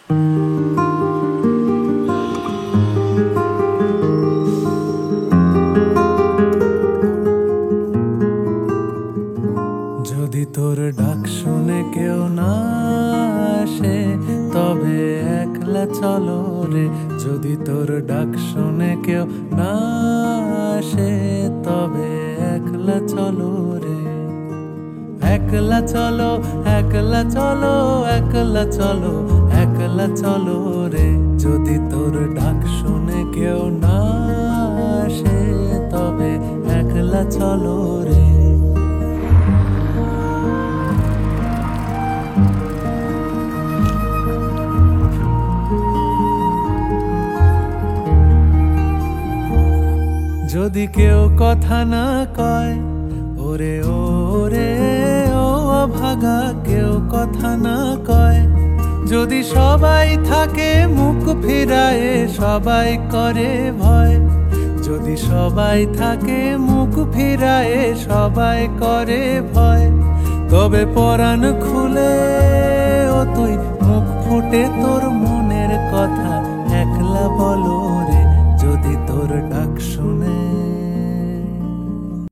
যদি তোর ডাক শুনে কেউ না আসে তবে একলা চলো রে। যদি তোর ডাক শুনে কেউ না আসে তবে একলা চলো রে। একলা চলো, একলা চলো, একলা চলো, একলা চলো রে। যদি তোর ডাক শুনে কেউ না আসে তবে একলা চলো রে। যদি কেউ কথা না কয় ওরে ওরে ও অভাগা, কেউ কথা না কয়। যদি সবাই থাকে মুখ ফিরায়ে সবাই করে ভয়। যদি সবাই থাকে মুখ ফিরায়ে সবাই করে ভয়। তবে পরাণ খুলে ও তুই মুখ ফুটে তোর মন